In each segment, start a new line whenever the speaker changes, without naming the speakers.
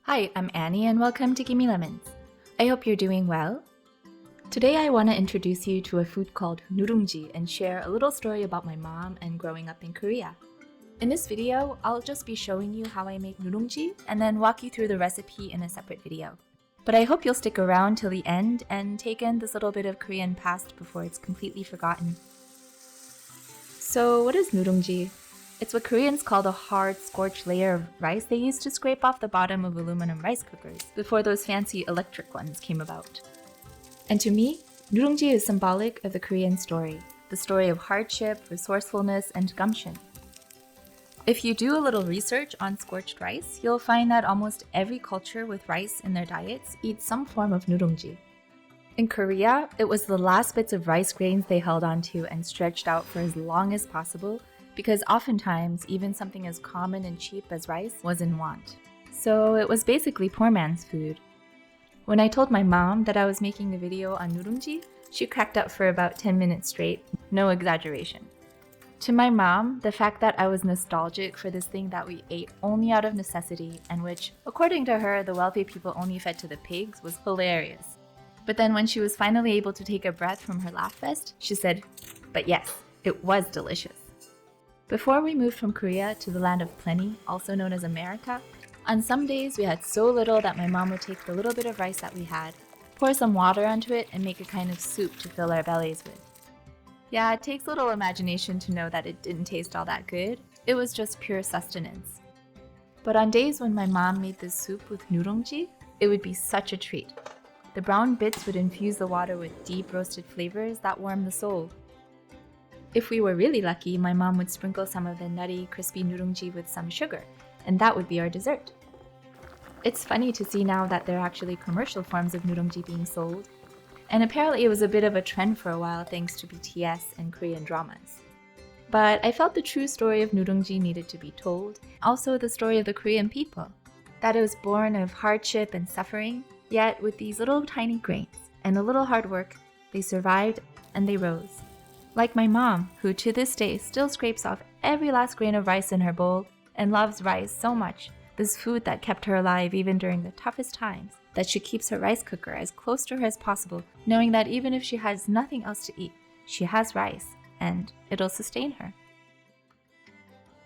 Hi, I'm Annie and welcome to Gimme Lemons. I hope you're doing well. Today I want to introduce you to a food called Nurungji and share a little story about my mom and growing up in Korea. In this video, I'll just be showing you how I make Nurungji and then walk you through the recipe in a separate video. But I hope you'll stick around till the end and take in this little bit of Korean past before it's completely forgotten. So what is Nurungji? It's what Koreans call the hard, scorched layer of rice they used to scrape off the bottom of aluminum rice cookers before those fancy electric ones came about. And to me, Nurungji is symbolic of the Korean story, the story of hardship, resourcefulness, and gumption. If you do a little research on scorched rice, you'll find that almost every culture with rice in their diets eats some form of Nurungji. In Korea, it was the last bits of rice grains they held onto and stretched out for as long as possible, because oftentimes even something as common and cheap as rice was in want. So it was basically poor man's food. When I told my mom that I was making a video on Nurungji, she cracked up for about 10 minutes straight, no exaggeration. To my mom, the fact that I was nostalgic for this thing that we ate only out of necessity and which, according to her, the wealthy people only fed to the pigs was hilarious. But then when she was finally able to take a breath from her laugh vest, she said, "But yes, it was delicious." Before we moved from Korea to the land of plenty, also known as America, on some days we had so little that my mom would take the little bit of rice that we had, pour some water onto it, and make a kind of soup to fill our bellies with. Yeah, it takes little imagination to know that it didn't taste all that good. It was just pure sustenance. But on days when my mom made this soup with Nurungji, it would be such a treat. The brown bits would infuse the water with deep roasted flavors that warm the soul. If we were really lucky, my mom would sprinkle some of the nutty, crispy Nurungji with some sugar, and that would be our dessert. It's funny to see now that there are actually commercial forms of Nurungji being sold, and apparently it was a bit of a trend for a while thanks to BTS and Korean dramas. But I felt the true story of Nurungji needed to be told, also the story of the Korean people, that it was born of hardship and suffering, yet with these little tiny grains and a little hard work, they survived and they rose. Like my mom, who to this day still scrapes off every last grain of rice in her bowl and loves rice so much, this food that kept her alive even during the toughest times, that she keeps her rice cooker as close to her as possible, knowing that even if she has nothing else to eat, she has rice and it'll sustain her.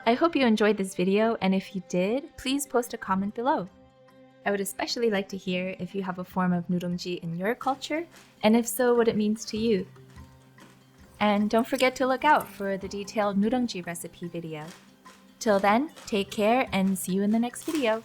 I hope you enjoyed this video, and if you did, please post a comment below. I would especially like to hear if you have a form of Nurungji in your culture, and if so, what it means to you. And don't forget to look out for the detailed Nurungji recipe video. Till then, take care and see you in the next video.